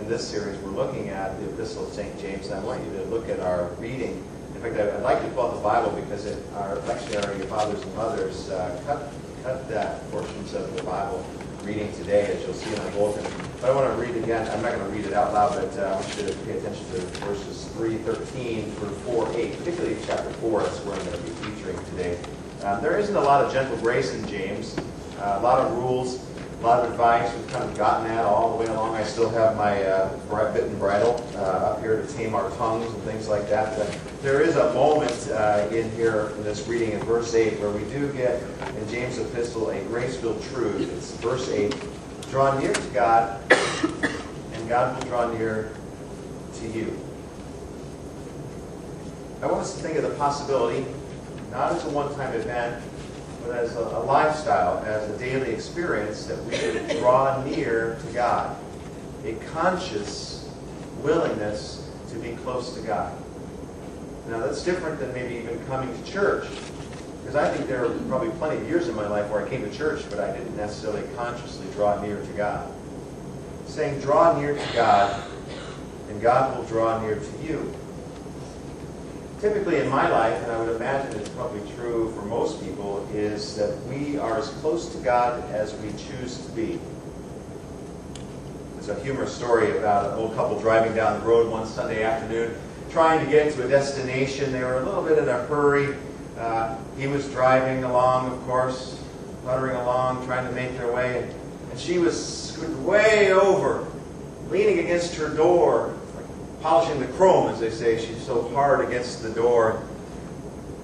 in this series, we're looking at the Epistle of St. James, and I want you to look at our reading. In fact, I'd like to pull out the Bible because our lectionary, your fathers and mothers, cut portions of the Bible reading today, as you'll see in our bulletin. But I want to read again. I'm not going to read it out loud, but I want you to pay attention to verses 3:13 through 4:8, particularly chapter 4. That's where I'm going to be featuring today. There isn't a lot of gentle grace in James, a lot of rules, a lot of advice. We've kind of gotten that all the way along. I still have my bit and bridle up here to tame our tongues and things like that. But there is a moment in here in this reading in verse 8 where we do get in James' epistle a grace-filled truth. It's verse 8, draw near to God, and God will draw near to you. I want us to think of the possibility, not as a one-time event, but as a lifestyle, as a daily experience, that we would draw near to God. A conscious willingness to be close to God. Now that's different than maybe even coming to church. Because I think there are probably plenty of years in my life where I came to church, but I didn't necessarily consciously draw near to God. Saying draw near to God, and God will draw near to you. Typically in my life, and I would imagine it's probably true for most people, is that we are as close to God as we choose to be. There's a humorous story about an old couple driving down the road one Sunday afternoon, trying to get to a destination. They were a little bit in a hurry. He was driving along, of course, puttering along, trying to make their way, and she was scooted way over, leaning against her door, polishing the chrome, as they say. She's so hard against the door.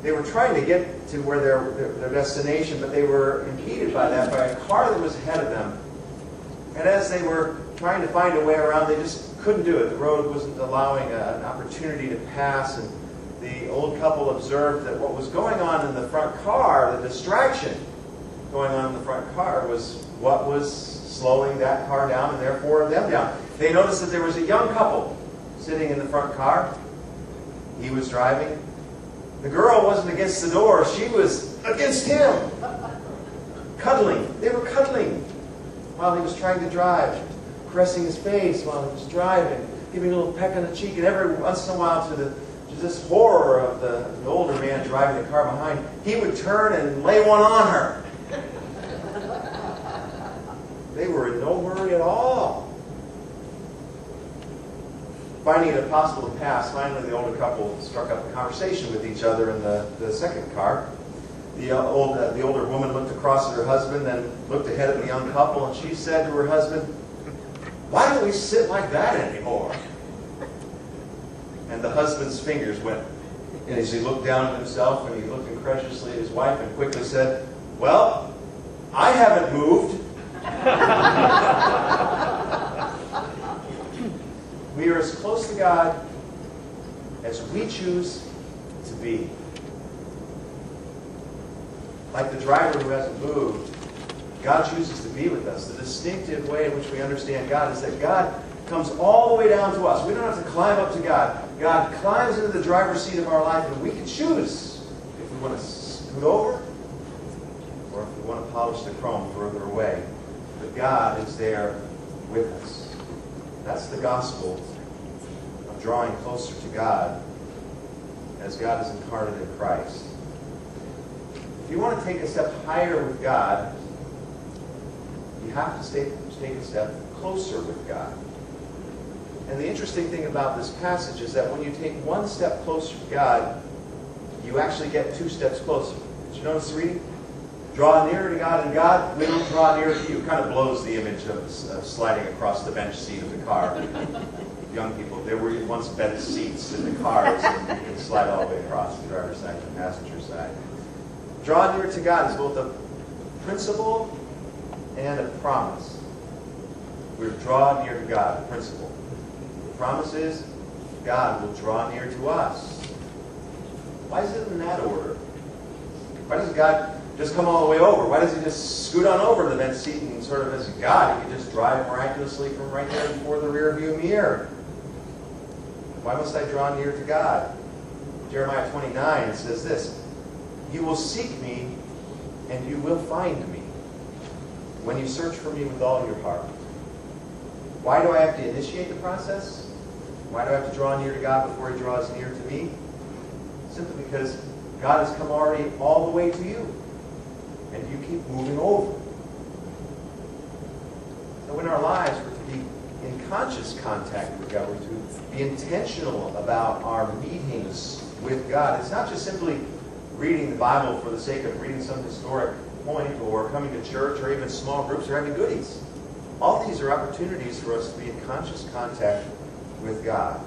They were trying to get to where their destination, but they were impeded by that, by a car that was ahead of them. And as they were trying to find a way around, they just couldn't do it. The road wasn't allowing an opportunity to pass, and the old couple observed that what was going on in the front car, the distraction going on in the front car, was what was slowing that car down and therefore them down. They noticed that there was a young couple sitting in the front car. He was driving. The girl wasn't against the door. She was against him. Cuddling. They were cuddling while he was trying to drive, caressing his face while he was driving, giving a little peck on the cheek, and every once in a while, to this horror of the older man driving the car behind, he would turn and lay one on her. They were in no hurry at all. Finding it impossible to pass, finally the older couple struck up a conversation with each other in the second car. The older woman looked across at her husband, then looked ahead at the young couple, and she said to her husband, "Why don't we sit like that anymore?" And the husband's fingers went, and as he looked down at himself, and he looked incredulously at his wife, and quickly said, "Well, I haven't moved." We are as close to God as we choose to be. Like the driver who hasn't moved, God chooses to be with us. The distinctive way in which we understand God is that God comes all the way down to us. We don't have to climb up to God. God climbs into the driver's seat of our life, and we can choose if we want to scoot over or if we want to polish the chrome further away. But God is there with us. That's the gospel of drawing closer to God as God is incarnate in Christ. If you want to take a step higher with God, you have to take a step closer with God. And the interesting thing about this passage is that when you take one step closer to God, you actually get 2 steps closer. Did you notice the reading? Draw nearer to God, and God will draw nearer to you. It kind of blows the image of sliding across the bench seat of the car. Young people, there were once bench seats in the cars, and you can slide all the way across the driver's side and the passenger side. Draw near to God is both a principle and a promise. We're drawn near to God, a principle. The promise is God will draw near to us. Why is it in that order? Why doesn't God just come all the way over? Why does he just scoot on over to the bench seat and sort of, as a God, he could just drive miraculously from right there before the rear view mirror? Why must I draw near to God? Jeremiah 29 says this, "You will seek me, and you will find me, when you search for me with all your heart." Why do I have to initiate the process? Why do I have to draw near to God before He draws near to me? Simply because God has come already all the way to you, and you keep moving over. So in our lives, we're to be in conscious contact with God. We're to be intentional about our meetings with God. It's not just simply reading the Bible for the sake of reading some historic point, or coming to church, or even small groups, or having goodies. All these are opportunities for us to be in conscious contact with God.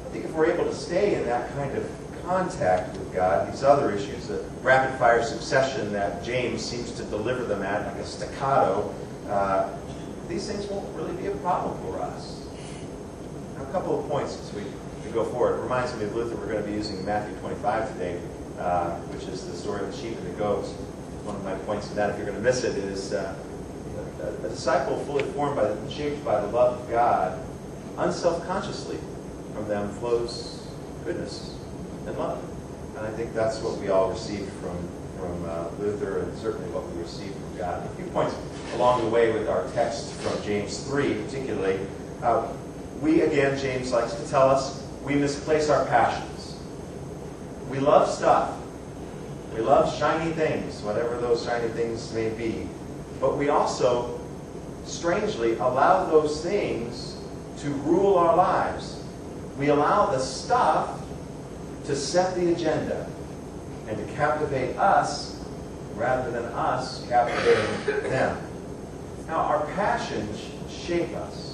I think if we're able to stay in that kind of contact with God, these other issues, the rapid-fire succession that James seems to deliver them at, like a staccato, these things won't really be a problem for us. Now, a couple of points as we go forward. It reminds me of Luther. We're going to be using Matthew 25 today, which is the story of the sheep and the goats. One of my points in that, if you're going to miss it, is a disciple fully formed and shaped by the love of God, unselfconsciously from them flows goodness and love. And I think that's what we all received from Luther, and certainly what we received from God. A few points along the way with our text from James 3 particularly. James likes to tell us, we misplace our passions. We love stuff. We love shiny things, whatever those shiny things may be. But we also, strangely, allow those things to rule our lives. We allow the stuff to set the agenda and to captivate us rather than us captivating them. Now, our passions shape us.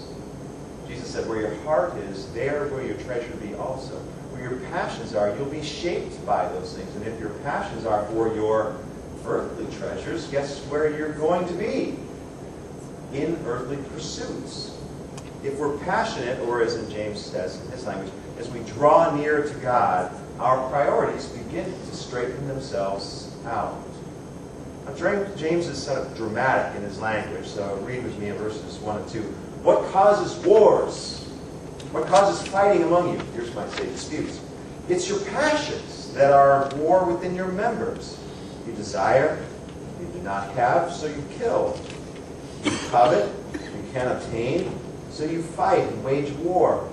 Jesus said, where your heart is, there will your treasure be also. Where your passions are, you'll be shaped by those things. And if your passions are for your earthly treasures, guess where you're going to be? In earthly pursuits. If we're passionate, or as James says in his language, as we draw near to God, our priorities begin to straighten themselves out. Now, James is sort of dramatic in his language, so read with me in verses 1 and 2. What causes wars? What causes fighting among you? Here's might say disputes. It's your passions that are at war within your members. You desire, you do not have, so you kill. You covet, you can't obtain, so you fight and wage war.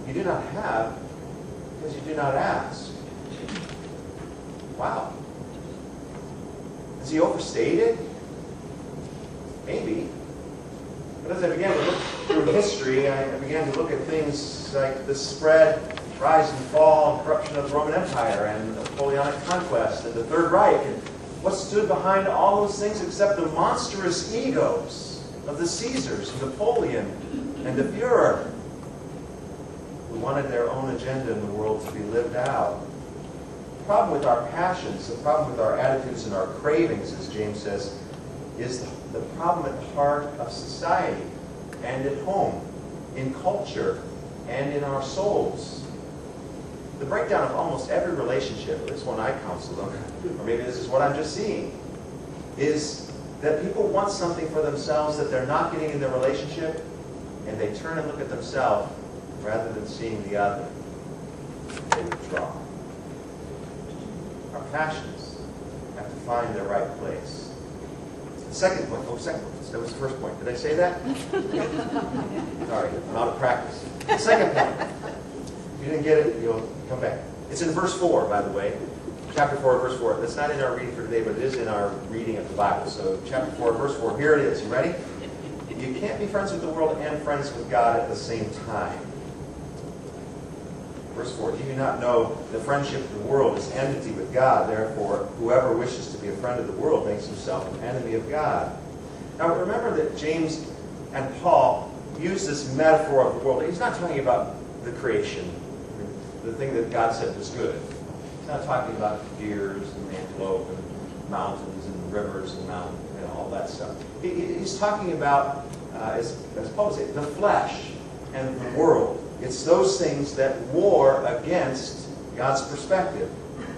You do not have because you do not ask. Wow. Has he overstated? Maybe. But as I began to look through history, I began to look at things like the spread, rise and fall, and corruption of the Roman Empire, and the Napoleonic conquest, and the Third Reich, and what stood behind all those things except the monstrous egos of the Caesars, and Napoleon, and the Fuhrer, who wanted their own agenda in the world to be lived out. The problem with our passions, the problem with our attitudes and our cravings, as James says, is the problem at the heart of society and at home, in culture, and in our souls. The breakdown of almost every relationship, at least one I counsel them, or maybe this is what I'm just seeing, is that people want something for themselves that they're not getting in their relationship, and they turn and look at themselves rather than seeing the other. They withdraw. Our passions have to find their right place. The second point. That was the first point. Did I say that? Sorry, I'm out of practice. The second point. If you didn't get it, you'll come back. It's in verse 4, by the way. Chapter 4, verse 4. That's not in our reading for today, but it is in our reading of the Bible. So chapter 4, verse 4. Here it is. You ready? You can't be friends with the world and friends with God at the same time. Verse 4, do you not know the friendship of the world is enmity with God? Therefore, whoever wishes to be a friend of the world makes himself an enemy of God. Now remember that James and Paul use this metaphor of the world. He's not talking about the creation, the thing that God said was good. He's not talking about deers and antelope and mountains and rivers and all that stuff. He's talking about, as Paul would say, the flesh and the world. It's those things that war against God's perspective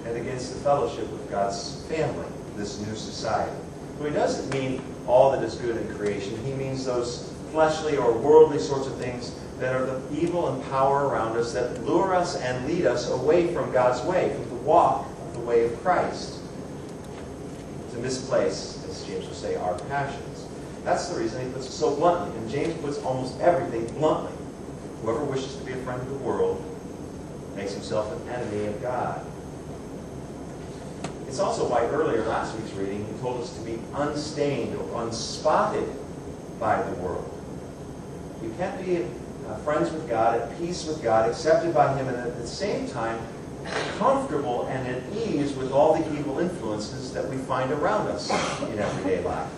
and against the fellowship of God's family, this new society. So he doesn't mean all that is good in creation. He means those fleshly or worldly sorts of things that are the evil and power around us that lure us and lead us away from God's way, from the walk of the way of Christ. To misplace, as James will say, our passions. That's the reason he puts it so bluntly. And James puts almost everything bluntly. Whoever wishes to be a friend of the world makes himself an enemy of God. It's also why earlier, last week's reading, he told us to be unstained or unspotted by the world. You can't be friends with God, at peace with God, accepted by him, and at the same time comfortable and at ease with all the evil influences that we find around us in everyday life.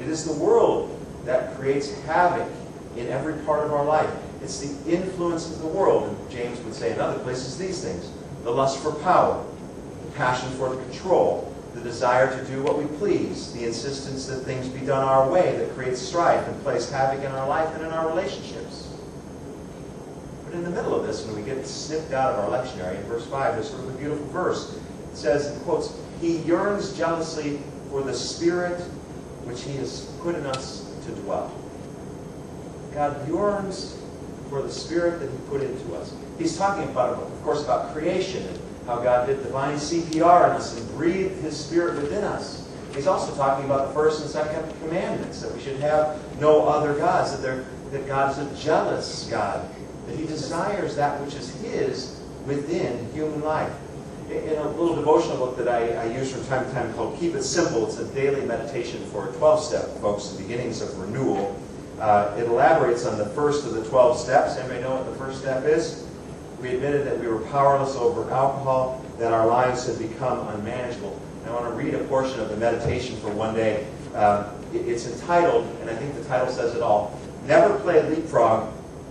It is the world that creates havoc in every part of our life. It's the influence of the world, and James would say in other places these things: the lust for power, the passion for control, the desire to do what we please, the insistence that things be done our way that creates strife and plays havoc in our life and in our relationships. But in the middle of this, when we get snipped out of our lectionary, in verse 5, there's sort of a beautiful verse. It says, in quotes, "He yearns jealously for the Spirit which he has put in us to dwell." God yearns for the Spirit that he put into us. He's talking about, of course, about creation and how God did divine CPR in us and breathed his Spirit within us. He's also talking about the first and second commandments, that we should have no other gods, that God is a jealous God, that he desires that which is his within human life. In a little devotional book that I use from time to time called Keep It Simple, it's a daily meditation for a 12-step, folks, the beginnings of renewal. It elaborates on the first of the 12 steps. Anybody know what the first step is? We admitted that we were powerless over alcohol, that our lives had become unmanageable. And I want to read a portion of the meditation for one day. It's entitled, and I think the title says it all, "Never Play Leapfrog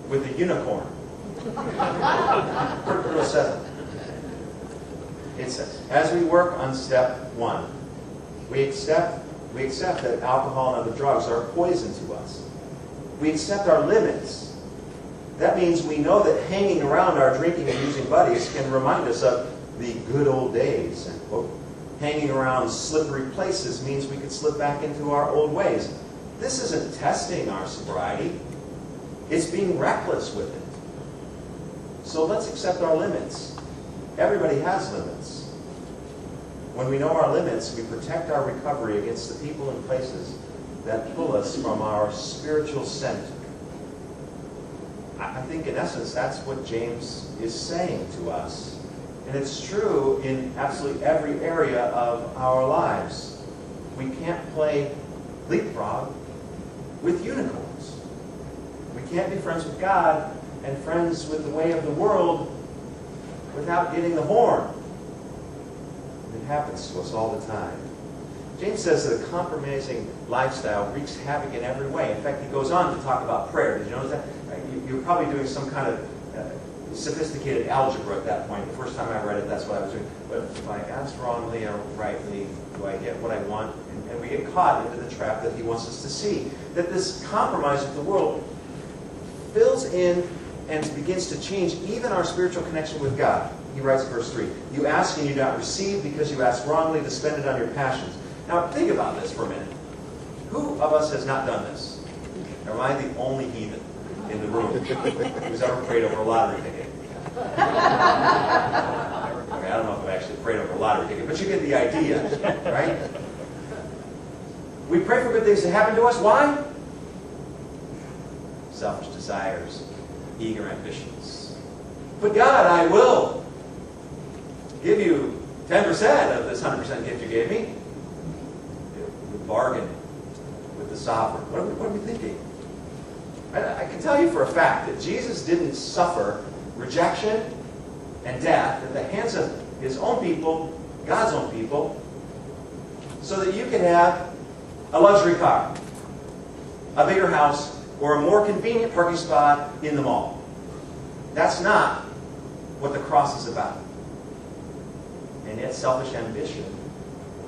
with a Unicorn." Real simple. It says, as we work on step 1, we accept that alcohol and other drugs are poison to us. We accept our limits. That means we know that hanging around our drinking and using buddies can remind us of the good old days. And, quote, hanging around slippery places means we could slip back into our old ways. This isn't testing our sobriety. It's being reckless with it. So let's accept our limits. Everybody has limits. When we know our limits, we protect our recovery against the people and places that pull us from our spiritual center. I think in essence that's what James is saying to us. And it's true in absolutely every area of our lives. We can't play leapfrog with unicorns. We can't be friends with God and friends with the way of the world without getting the horn. It happens to us all the time. James says that a compromising lifestyle wreaks havoc in every way. In fact, he goes on to talk about prayer. Did you notice that? You're probably doing some kind of sophisticated algebra at that point. The first time I read it, that's what I was doing. But if I ask wrongly or rightly, do I get what I want? And we get caught into the trap that he wants us to see. That this compromise with the world fills in and begins to change even our spiritual connection with God. He writes in verse 3, "You ask and you do not receive because you ask wrongly to spend it on your passions." Now think about this for a minute. Who of us has not done this? Or am I the only heathen in the room who's ever prayed over a lottery ticket? Okay, I don't know if I've actually prayed over a lottery ticket, but you get the idea, right? We pray for good things to happen to us. Why? Selfish desires, eager ambitions. But God, I will give you 10% of this 100% gift you gave me. We bargain with the sovereign. What are we thinking? I can tell you for a fact that Jesus didn't suffer rejection and death at the hands of his own people, God's own people, so that you can have a luxury car, a bigger house, or a more convenient parking spot in the mall. That's not what the cross is about. And yet selfish ambition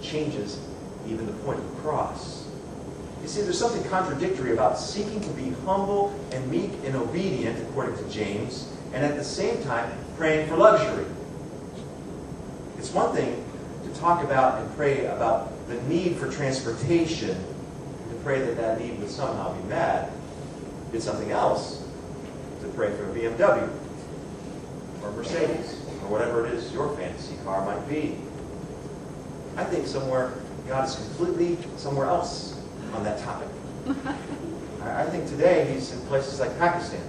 changes even the point of the cross. You see, there's something contradictory about seeking to be humble and meek and obedient, according to James, and at the same time praying for luxury. It's one thing to talk about and pray about the need for transportation, to pray that that need would somehow be met. It's something else to pray for a BMW or a Mercedes or whatever it is your fantasy car might be. I think somewhere God is completely somewhere else on that topic. I think today he's in places like Pakistan,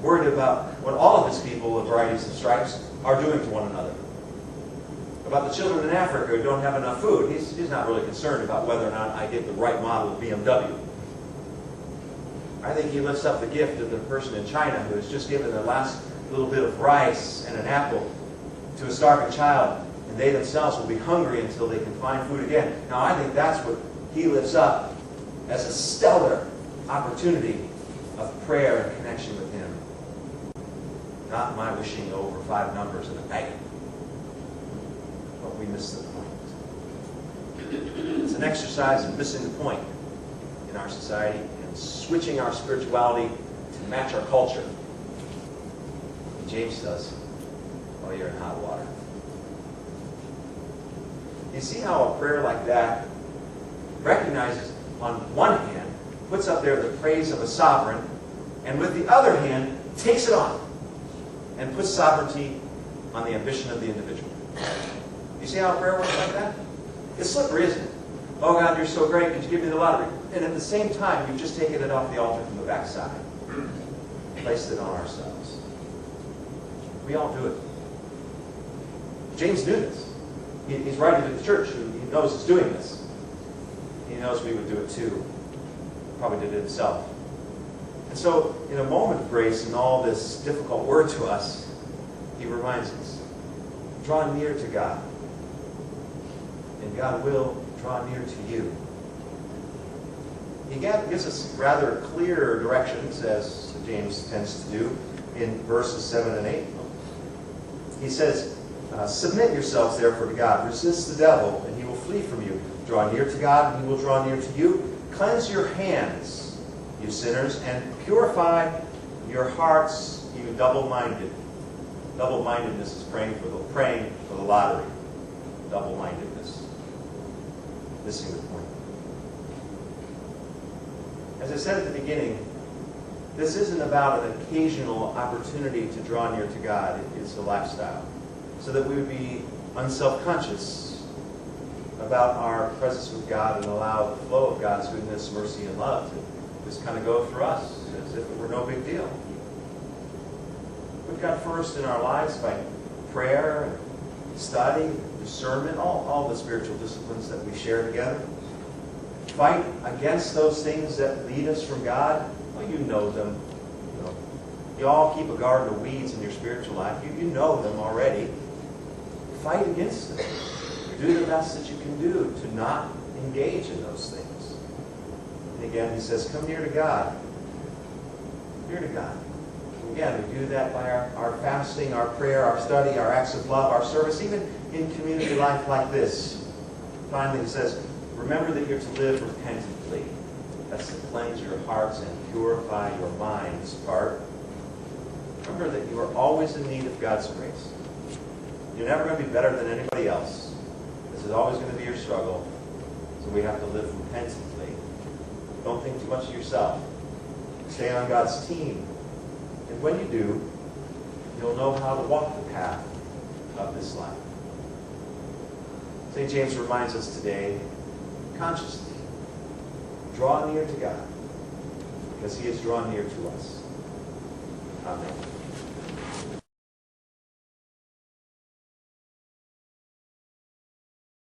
worried about what all of his people of varieties of stripes are doing to one another. About the children in Africa who don't have enough food. He's not really concerned about whether or not I get the right model of BMW. I think he lifts up the gift of the person in China who has just given their last little bit of rice and an apple to a starving child, and they themselves will be hungry until they can find food again. Now, I think that's what he lifts up as a stellar opportunity of prayer and connection with him. Not my wishing over 5 numbers in a bag. But we miss the point. It's an exercise in missing the point in our society and switching our spirituality to match our culture. And James says, oh, you're in hot water. You see how a prayer like that recognizes, on one hand, puts up there the praise of a sovereign, and with the other hand, takes it on and puts sovereignty on the ambition of the individual. You see how a prayer works like that? It's slippery, isn't it? Oh God, you're so great, could you give me the lottery? And at the same time, you've just taken it off the altar from the backside. Placed it on ourselves. We all do it. James knew this. He's writing to the church who he knows is doing this. He knows we would do it too. Probably did it himself. And so, in a moment of grace and all this difficult word to us, he reminds us, draw near to God, and God will draw near to you. He gives us rather clear directions, as James tends to do, in verses 7 and 8. He says, submit yourselves therefore to God. Resist the devil, and he will flee from you. Draw near to God, and he will draw near to you. Cleanse your hands, you sinners, and purify your hearts, you double-minded. Double-mindedness is praying for the lottery. Double-mindedness. Missing the point. As I said at the beginning, this isn't about an occasional opportunity to draw near to God. It's a lifestyle. So that we would be unself-conscious about our presence with God and allow the flow of God's goodness, mercy, and love to just kind of go through us as if it were no big deal. Put God first in our lives by prayer, study, discernment, all the spiritual disciplines that we share together. Fight against those things that lead us from God. Well, you know them. You all keep a garden of weeds in your spiritual life. You know them already. Fight against them. Do the best that you can do to not engage in those things. And again, he says, come near to God. Near to God. And again, we do that by our fasting, our prayer, our study, our acts of love, our service, even in community life like this. Finally, he says, remember that you're to live repentantly. That's to cleanse your hearts and purify your minds part. Remember that you are always in need of God's grace. You're never going to be better than anybody else. This is always going to be your struggle. So we have to live repentantly. Don't think too much of yourself. Stay on God's team. And when you do, you'll know how to walk the path of this life. St. James reminds us today, consciously, draw near to God, because he is drawn near to us. Amen.